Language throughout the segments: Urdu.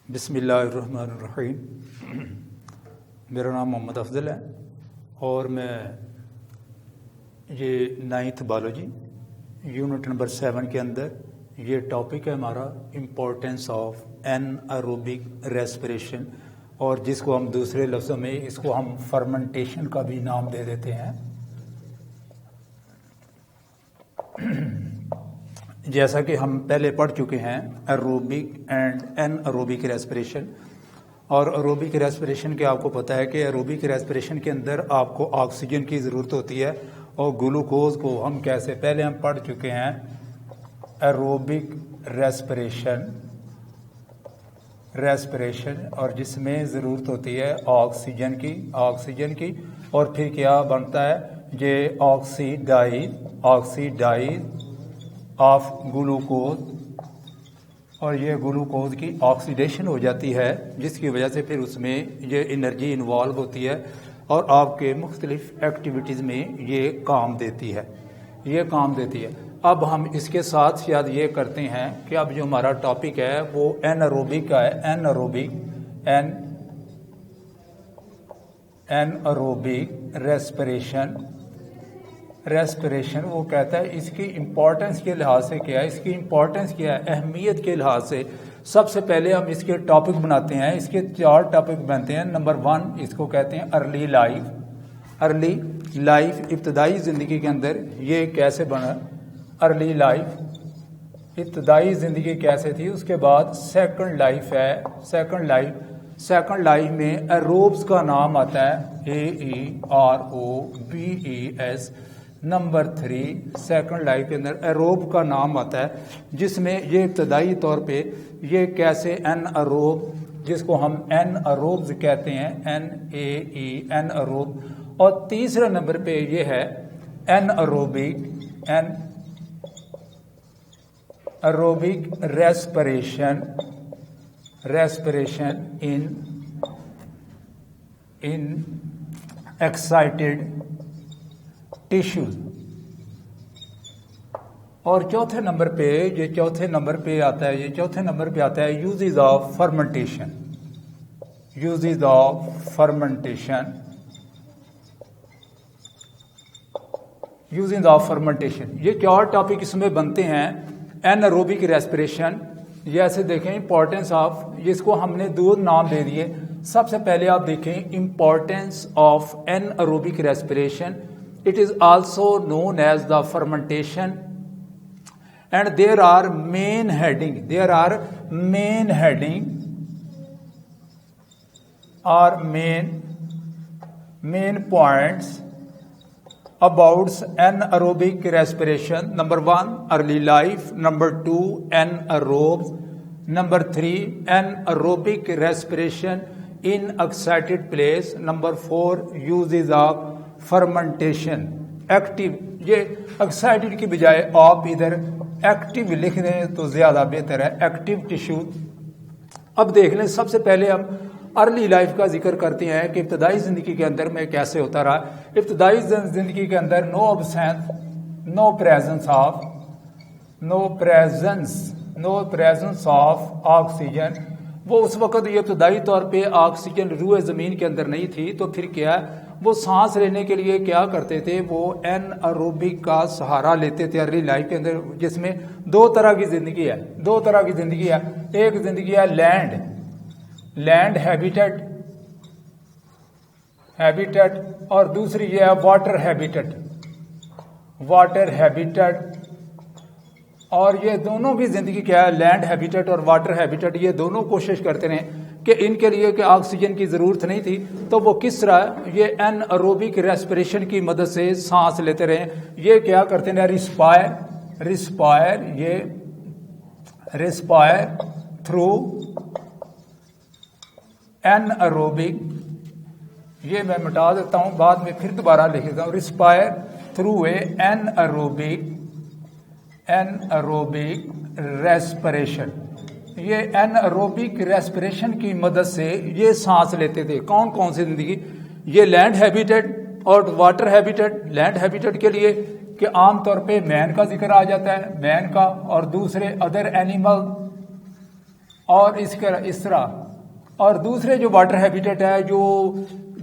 بسم اللہ الرحمن الرحیم۔ میرا نام محمد افضل ہے اور میں یہ 9th بایولوجی یونٹ نمبر 7 کے اندر یہ ٹاپک ہے ہمارا importance of N aerobic respiration, اور جس کو ہم دوسرے لفظوں میں اس کو ہم فرمنٹیشن کا بھی نام دے دیتے ہیں۔ جیسا کہ ہم پہلے پڑھ چکے ہیں aerobic and N aerobic respiration, اور ایروبک ریسپریشن کے آپ کو پتہ ہے کہ ایروبک ریسپریشن کے اندر آپ کو آکسیجن کی ضرورت ہوتی ہے، اور گلوکوز کو ہم کیسے پہلے ہم پڑھ چکے ہیں ایروبک ریسپریشن اور جس میں ضرورت ہوتی ہے آکسیجن کی اور پھر کیا بنتا ہے یہ آکسیڈائز آف گلوکوز، اور یہ گلوکوز کی آکسیڈیشن ہو جاتی ہے جس کی وجہ سے پھر اس میں یہ انرجی انوالو ہوتی ہے اور آپ کے مختلف ایکٹیویٹیز میں یہ کام دیتی ہے۔ اب ہم اس کے ساتھ شاید یہ کرتے ہیں کہ اب جو ہمارا ٹاپک ہے وہ این ایروبک کا ہے۔ این ایروبک ریسپریشن وہ کہتا ہے اس کی امپورٹنس کے لحاظ سے کیا ہے، اہمیت کے لحاظ سے سب سے پہلے ہم اس کے ٹاپک بناتے ہیں۔ اس کے 4 ٹاپک بنتے ہیں۔ نمبر 1 اس کو کہتے ہیں ارلی لائف، ابتدائی زندگی کے اندر یہ کیسے بنا، ارلی لائف ابتدائی زندگی کیسے تھی۔ اس کے بعد سیکنڈ لائف ہے، سیکنڈ لائف میں ایروبس کا نام آتا ہے AEROBES۔ نمبر 3 سیکنڈ لائف کے اندر ایروب کا نام آتا ہے جس میں یہ ابتدائی طور پہ یہ کیسے این ایروب، جس کو ہم این ایروبز کہتے ہیں، این ایروب، اور تیسرے نمبر پہ یہ ہے این ایروبک ریسپریشن ان ایکسائٹیڈ ٹیشوز، اور چوتھے نمبر پہ آتا ہے یوزز آف فرمنٹیشن۔ یہ 4 ٹاپک اس میں بنتے ہیں۔ این ایروبک ریسپریشن، جیسے دیکھیں امپورٹنس آف، جس کو ہم نے 2 نام دے دیے۔ سب سے پہلے آپ دیکھیں importance of N aerobic respiration, it is also known as the fermentation, and there are main points about anaerobic respiration. Number 1 early life, number 2 anaerobes, number 3 anaerobic respiration in excited place, number 4 uses of fermentation active. یہ ایکسائٹیڈ کی بجائے آپ ادھر ایکٹیو لکھ دیں تو زیادہ بہتر ہے، ایکٹیو ٹیشو۔ اب دیکھ لیں، سب سے پہلے ہم ارلی لائف کا ذکر کرتے ہیں کہ ابتدائی زندگی کے اندر میں کیسے ہوتا رہا۔ ابتدائی زندگی کے اندر نو پریزنس آف آکسیجن، وہ اس وقت یہ ابتدائی طور پہ آکسیجن روئے زمین کے اندر نہیں تھی، تو پھر کیا وہ سانس لینے کے لیے کیا کرتے تھے، وہ این ایروبک کا سہارا لیتے تھے ارلی لائف کے اندر، جس میں 2 طرح کی زندگی ہے۔ ایک زندگی ہے لینڈ ہیبیٹٹ، اور دوسری یہ ہے واٹر ہیبیٹٹ، اور یہ دونوں بھی زندگی کیا ہے، لینڈ ہیبیٹٹ اور واٹر ہیبیٹٹ، یہ دونوں کوشش کرتے رہے کہ ان کے لیے کہ آکسیجن کی ضرورت نہیں تھی، تو وہ کس طرح یہ این ایروبک ریسپریشن کی مدد سے سانس لیتے رہے۔ یہ کیا کرتے ہیں، ریسپائر تھرو این ایروبک، یہ میں مٹا دیتا ہوں، بعد میں پھر دوبارہ لکھ دیتا ہوں، ریسپائر تھرو اے این ایروبک ریسپریشن۔ یہ این ایروبک ریسپریشن کی مدد سے یہ سانس لیتے تھے۔ کون سی زندگی، یہ لینڈ ہیبیٹٹ اور واٹر ہیبیٹٹ۔ لینڈ ہیبیٹٹ کے لیے کہ عام طور پہ مین کا ذکر آ جاتا ہے، مین کا، اور دوسرے ادر اینیمل اور اس طرح اور دوسرے جو واٹر ہیبیٹیٹ ہے جو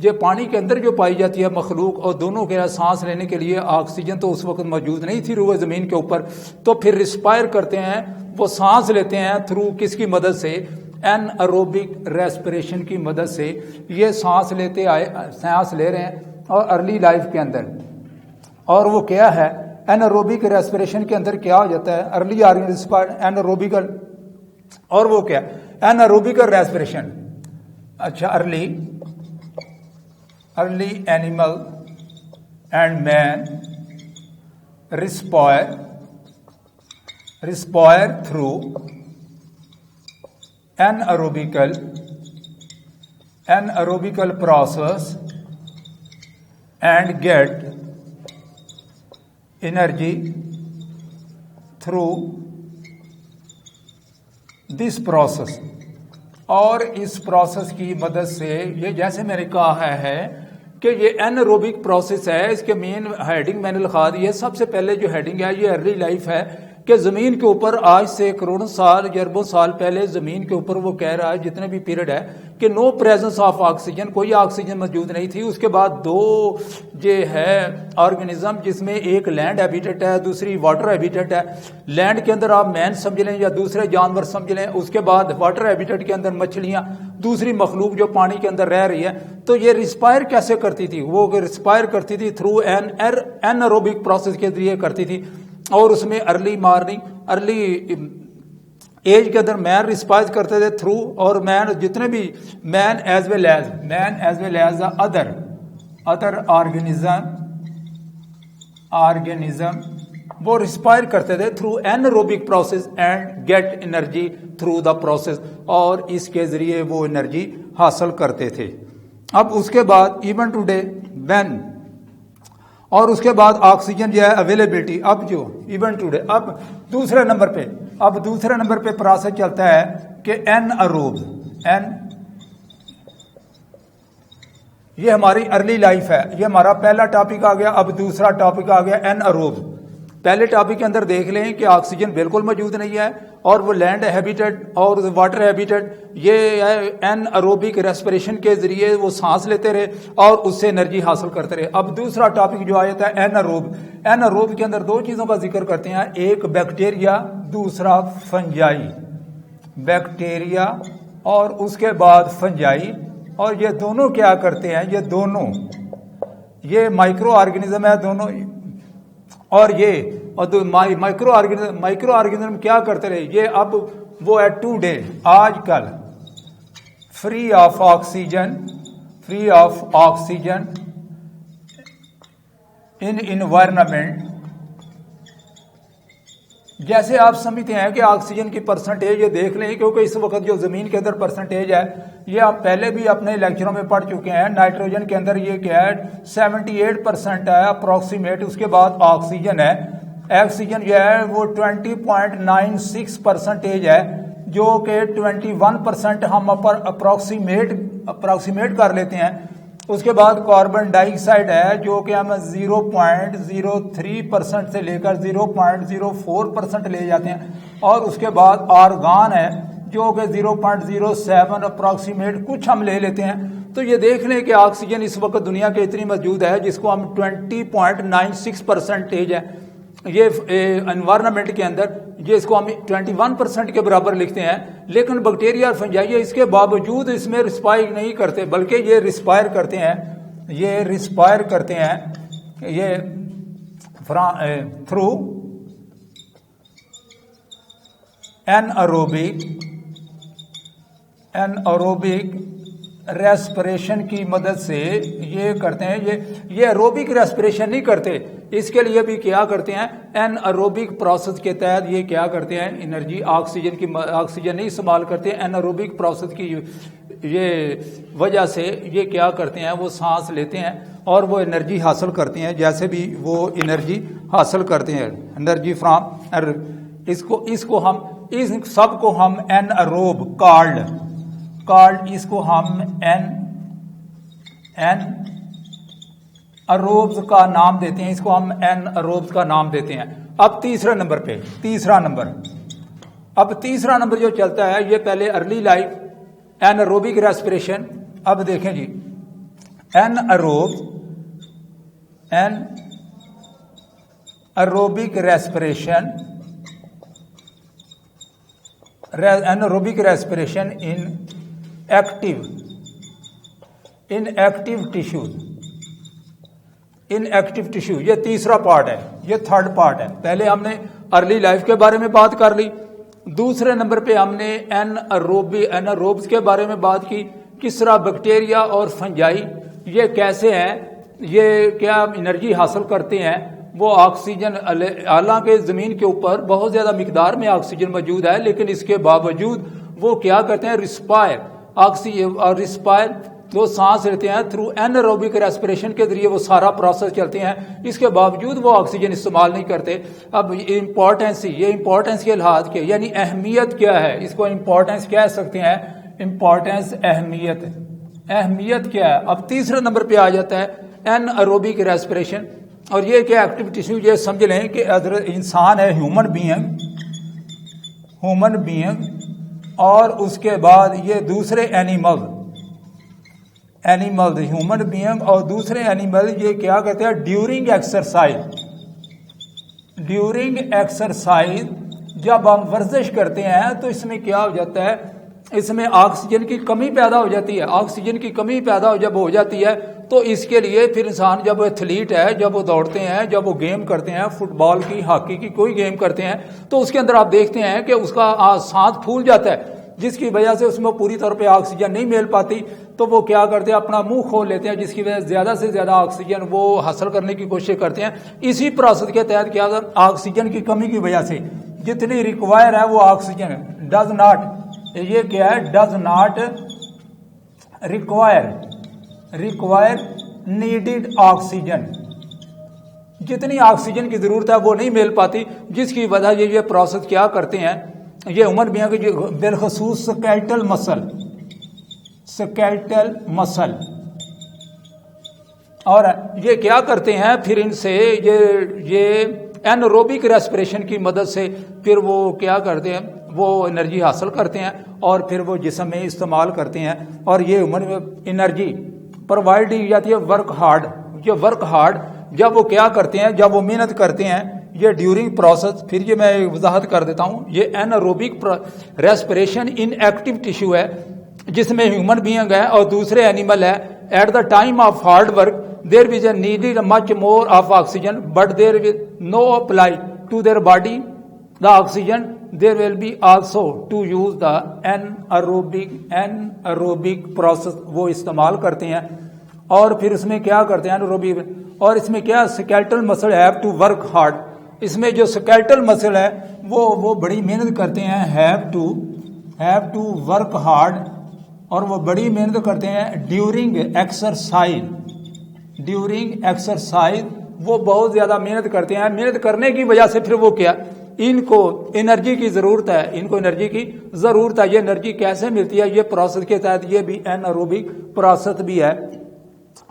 یہ پانی کے اندر جو پائی جاتی ہے مخلوق، اور دونوں کے سانس لینے کے لیے آکسیجن تو اس وقت موجود نہیں تھی روئے زمین کے اوپر، تو پھر رسپائر کرتے ہیں، وہ سانس لیتے ہیں تھرو کس کی مدد سے؟ این ایروبک ریسپریشن کی مدد سے یہ سانس لے رہے ہیں اور ارلی لائف کے اندر. اور وہ کیا ہے این ایروبک ریسپریشن کے اندر کیا ہو جاتا ہے؟ ارلی آرگنزم این ایروبیکل، اور وہ کیا این ایروبیکل ریسپریشن. اچھا، early animal and man respire through anaerobic process and get energy through this process. اور اس پروسیس کی مدد سے یہ جیسے میں نے کہا ہے کہ یہ این ایروبک پروسیس ہے، اس کے مین ہیڈنگ میں نے لکھا دی ہے. سب سے پہلے جو ہیڈنگ ہے یہ ارلی لائف ہے کہ زمین کے اوپر آج سے کروڑوں سال اربوں سال پہلے زمین کے اوپر وہ کہہ رہا ہے جتنے بھی پیریڈ ہے کہ نو پریزنس آف آکسیجن، کوئی آکسیجن موجود نہیں تھی. اس کے بعد دو یہ ہے آرگنزم جس میں ایک لینڈ ہیبیٹیٹ ہے، دوسری واٹر ہیبیٹیٹ ہے. لینڈ کے اندر آپ مین سمجھ لیں یا دوسرے جانور سمجھ لیں، اس کے بعد واٹر ہیبیٹیٹ کے اندر مچھلیاں، دوسری مخلوق جو پانی کے اندر رہ رہی ہے. تو یہ رسپائر کیسے کرتی تھی؟ وہ رسپائر کرتی تھی تھرو این ایروبک پروسیس کے ذریعے کرتی تھی. اور اس میں ارلی ایج کے اندر مین رسپائر کرتے تھے تھرو، اور مین جتنے بھی man as well as other organism وہ رسپائر کرتے تھے through anaerobic process and get energy through the process, اور اس کے ذریعے وہ انرجی حاصل کرتے تھے. اب اس کے بعد ایون ٹوڈے وین، اور اس کے بعد آکسیجن جو ہے اویلیبلٹی. اب جو ایون ٹوڈے اب دوسرے نمبر پہ پروسیس چلتا ہے کہ این ایروب، یہ ہماری ارلی لائف ہے. یہ ہمارا پہلا ٹاپک آ گیا. اب دوسرا ٹاپک آ گیا این ایروب. پہلے ٹاپک کے اندر دیکھ لیں کہ آکسیجن بالکل موجود نہیں ہے، اور وہ لینڈ ہیبیٹیٹ اور واٹر ہیبیٹیٹ یہ این ایروبک ریسپریشن کے ذریعے وہ سانس لیتے رہے اور اس سے انرجی حاصل کرتے رہے. اب دوسرا ٹاپک جو آیا تھا این ایروب. این ایروب کے اندر دو چیزوں کا ذکر کرتے ہیں، ایک بیکٹیریا، دوسرا فنجائی. بیکٹیریا اور اس کے بعد فنجائی. اور یہ دونوں کیا کرتے ہیں؟ یہ مائکرو آرگنزم ہے دونوں. اور یہ مائکرو آرگنزم کیا کرتے رہے؟ یہ اب وہ ہے ٹوڈے، آج کل free of oxygen in environment. جیسے آپ سمجھتے ہیں کہ آکسیجن کی پرسنٹیج یہ دیکھ لیں، کیونکہ اس وقت جو زمین کے اندر پرسنٹیج ہے یہ آپ پہلے بھی اپنے لیکچروں میں پڑھ چکے ہیں. نائٹروجن کے اندر یہ کیا ہے 78% ہے اپروکسیمیٹ. اس کے بعد آکسیجن ہے، آکسیجن جو ہے وہ 20.96% ہے، جو کہ 21% ہم اپروکسیمیٹ کر لیتے ہیں. اس کے بعد کاربن ڈائی آکسائڈ ہے جو کہ ہم 0.03% سے لے کر 0.04% لے جاتے ہیں. اور اس کے بعد آرگان ہے جو کہ 0.07 اپروکسیمیٹ کچھ ہم لے لیتے ہیں. تو یہ دیکھ لیں کہ آکسیجن اس وقت دنیا کے اتنی موجود ہے جس کو ہم 20.96% ہے یہ انوائرمنٹ کے اندر، یہ اس کو ہم 21% کے برابر لکھتے ہیں. لیکن بیکٹیریا اور فنجائی اس کے باوجود اس میں رسپائر نہیں کرتے، بلکہ یہ رسپائر کرتے ہیں یہ تھرو این ایروبک ریسپریشن کی مدد سے یہ کرتے ہیں. یہ ایروبک ریسپریشن نہیں کرتے، اس کے لیے بھی کیا کرتے ہیں؟ این ایروبک پروسیس کے تحت یہ کیا کرتے ہیں؟ انرجی آکسیجن نہیں استعمال کرتے. این ایروبک پروسیس کی یہ وجہ سے یہ کیا کرتے ہیں؟ وہ سانس لیتے ہیں اور وہ انرجی حاصل کرتے ہیں. جیسے بھی وہ انرجی حاصل کرتے ہیں، انرجی فرام اس سب کو ہم این ایروب کالڈ اس کو ہم این ایروبز کا نام دیتے ہیں. اب تیسرا نمبر اب تیسرا نمبر جو چلتا ہے یہ پہلے ارلی لائف اینروبک ریسپریشن. اب دیکھیں جی anaerobic respiration in active tissue. یہ تیسرا پارٹ ہے, یہ تھرڈ پارٹ ہے. پہلے ہم نے ارلی لائف کے بارے میں بات کر لی, دوسرے نمبر پہ ہم نے اینروبس کے بارے میں بات کی. کس طرح بیکٹیریا اور فنجائی یہ کیسے ہیں, یہ کیا انرجی حاصل کرتے ہیں. وہ آکسیجن, حالانکہ زمین کے اوپر بہت زیادہ مقدار میں آکسیجن موجود ہے, لیکن اس کے باوجود وہ کیا کرتے ہیں, ریسپائر وہ سانس لیتے ہیں تھرو اینروبک ریسپریشن کے ذریعے وہ سارا پروسیس چلتے ہیں. اس کے باوجود وہ آکسیجن استعمال نہیں کرتے. اب امپورٹنس, یہ امپورٹنس کے لحاظ کے یعنی اہمیت کیا ہے, اس کو امپورٹنس کہہ سکتے ہیں. امپورٹنس اہمیت کیا ہے. اب تیسرے نمبر پہ آ جاتا ہے اینروبک ریسپریشن. اور یہ کیا ایکٹیویٹیز, یہ سمجھ لیں کہ انسان ہے, ہیومن بینگ, اور اس کے بعد یہ دوسرے اینیمل, ہیومن بینگ اور دوسرے اینیمل یہ کیا کرتے ہیں ڈیورنگ ایکسرسائز جب ہم ورزش کرتے ہیں تو اس میں کیا ہو جاتا ہے, اس میں آکسیجن کی کمی پیدا ہو جاتی ہے. آکسیجن کی کمی جب ہو جاتی ہے تو اس کے لیے پھر انسان جب ایتھلیٹ ہے, جب وہ دوڑتے ہیں, جب وہ گیم کرتے ہیں, فٹ بال کی, ہاکی کی کوئی گیم کرتے ہیں, تو اس کے اندر آپ دیکھتے ہیں کہ اس کا سانس پھول جاتا ہے, جس کی وجہ سے اس میں پوری طور پہ آکسیجن نہیں مل پاتی. تو وہ کیا کرتے ہیں, اپنا منہ کھول لیتے ہیں, جس کی وجہ سے زیادہ زیادہ آکسیجن وہ حاصل کرنے کی کوشش کرتے ہیں. اسی پروسیس کے تحت کیا آکسیجن کی کمی کی وجہ سے جتنی ریکوائر ہے وہ oxygen does not require needed oxygen, جتنی آکسیجن کی ضرورت ہے وہ نہیں مل پاتی, جس کی وجہ یہ پروسیس کیا کرتے ہیں. یہ عمر میاں کی بالخصوص سکیلٹل مسل اور یہ کیا کرتے ہیں, پھر ان سے یہ اینروبک ریسپریشن کی مدد سے پھر وہ کیا کرتے ہیں, وہ انرجی حاصل کرتے ہیں اور پھر وہ جسم میں استعمال کرتے ہیں. اور یہ عمر میں انرجی پرووائڈ کی جاتی ہے ورک ہارڈ جب وہ کیا کرتے ہیں, جب وہ محنت کرتے ہیں, یہ ڈیورنگ پروسیس. پھر یہ میں وضاحت کر دیتا ہوں, یہ anaerobic respiration in active tissue ہے جس میں ہیومن بینگ ہے اور دوسرے اینیمل ہے. At the time of hard work there was a needed much more of oxygen but there will no apply to their body the oxygen. There will be also to use the anaerobic process, وہ استعمال کرتے ہیں. اور پھر اس میں کیا کرتے ہیں اینروبک, اور اس میں کیا سکیلٹل مسل ہیو ٹو ورک ہارڈ. اس میں جو سکیلٹل مسل ہے وہ بڑی محنت کرتے ہیں, ہیو ٹو ورک ہارڈ, اور وہ بڑی محنت کرتے ہیں ڈیورنگ ایکسرسائز وہ بہت زیادہ محنت کرتے ہیں. محنت کرنے کی وجہ سے پھر وہ کیا, ان کو انرجی کی ضرورت ہے, یہ انرجی کیسے ملتی ہے, یہ پروسیس کے تحت, یہ بھی اینروبک پروسیس بھی ہے.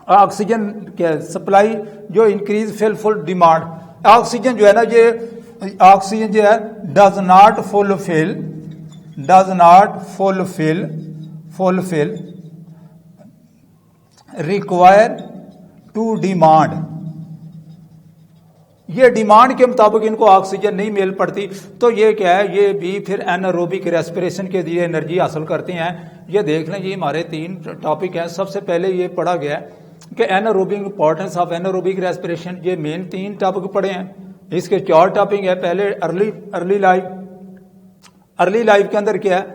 آکسیجن کے سپلائی جو انکریز فل ڈیمانڈ, آکسیجن جو ہے نا, یہ آکسیجن جو ہے does not fulfil require to demand. یہ ڈیمانڈ کے مطابق ان کو آکسیجن نہیں مل پڑتی, تو یہ کیا ہے, یہ بھی پھر اینروبک ریسپریشن کے لیے انرجی حاصل کرتے ہیں. یہ دیکھ لیں, یہ ہمارے 3 ٹاپک ہیں. سب سے پہلے یہ پڑھا گیا کہ anaerobic importance of anaerobic respiration, یہ مین 3 ٹاپک پڑھے ہیں. اس کے 4 ٹاپک ہیں. پہلے ارلی لائف کے اندر کیا ہے,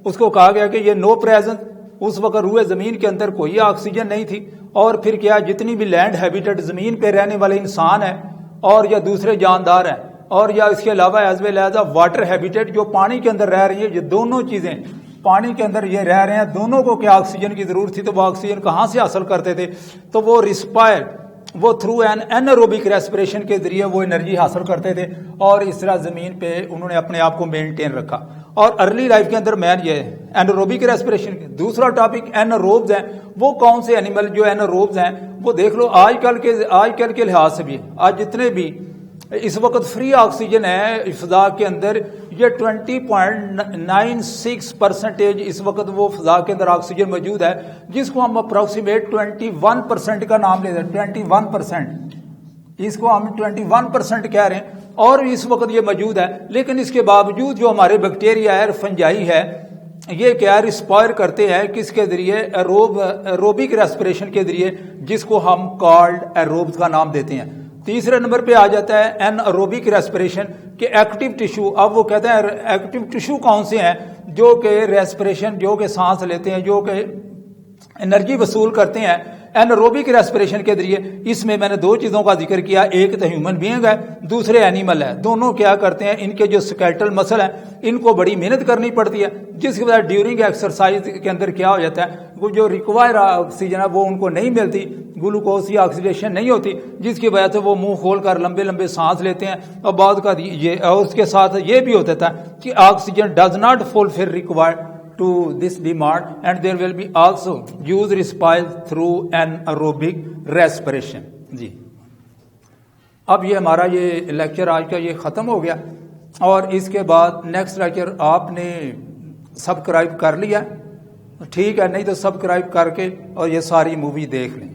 اس کو کہا گیا کہ یہ نو پریزنس, اس وقت روئے زمین کے اندر کوئی آکسیجن نہیں تھی. اور پھر کیا, جتنی بھی لینڈ ہیبیٹیٹ زمین پہ رہنے والے انسان ہیں اور یا دوسرے جاندار ہیں, اور یا اس کے علاوہ as well as water habitat جو پانی کے اندر رہ رہی ہے, یہ دونوں چیزیں پانی کے اندر یہ رہ رہے ہیں, دونوں کو کیا آکسیجن کی ضرورت تھی, تو وہ آکسیجن کہاں سے حاصل کرتے تھے, تو وہ وہ تھرو این اینروبک ریسپریشن کے ذریعے وہ انرجی حاصل کرتے تھے, اور اس طرح زمین پہ انہوں نے اپنے آپ کو مینٹین رکھا. اور ارلی لائف کے اندر مین یہ اینروبک ریسپریشن. دوسرا ٹاپک اینروبز ہیں. وہ کون سے اینیمل جو اینروبز ہیں وہ دیکھ لو, آج کل کے لحاظ سے بھی, آج جتنے بھی اس وقت فری آکسیجن ہے فضا کے اندر، یہ 20.96% اس وقت وہ فضا کے اندر آکسیجن موجود ہے، جس کو ہم اپروکسیمیٹ 21% کا نام لیتے ہیں، 21%، اس کو ہم 21% کہہ رہے ہیں، اور اس وقت یہ موجود ہے۔ لیکن اس کے باوجود جو ہمارے بیکٹیریا ہے، فنجائی ہے، یہ کیا ریسپائر کرتے ہیں کس کے ذریعے؟ ایروبک ریسپریشن کے ذریعے، جس کو ہم کالڈ ایروبس کا نام دیتے ہیں۔ تیسرے نمبر پہ آ جاتا ہے این ایروبک ریسپریشن کہ ایکٹیو ٹیشو۔ اب وہ کہتے ہیں ایکٹیو ٹیشو کون سے ہیں؟ جو کہ ریسپریشن، جو کہ سانس لیتے ہیں، جو کہ انرجی وصول کرتے ہیں اینروبک ریسپریشن کے ذریعے۔ اس میں نے دو چیزوں کا ذکر کیا، ایک تو ہیومن بینگ ہے، دوسرے اینیمل ہے۔ دونوں کیا کرتے ہیں؟ ان کے جو سکیلٹل مسل ہیں ان کو بڑی محنت کرنی پڑتی ہے، جس کی وجہ ڈیورنگ ایکسرسائز کے اندر کیا ہو جاتا ہے، وہ جو ریکوائر آکسیجن ہے وہ ان کو نہیں ملتی، گلوکوز کی آکسیڈیشن نہیں ہوتی، جس کی وجہ سے وہ منہ کھول کر لمبے لمبے سانس لیتے ہیں، اور بعد کا یہ اس کے ساتھ یہ بھی ہوتا تھا کہ oxygen does not fulfil required to this demand, and there will be also use respired through an aerobic respiration۔ جی اب یہ ہمارا یہ لیکچر آج کا یہ ختم ہو گیا، اور اس کے بعد نیکسٹ لیکچر آپ نے سبسکرائب کر لیا ٹھیک ہے، نہیں تو سبسکرائب کر کے اور یہ ساری مووی دیکھ لیں۔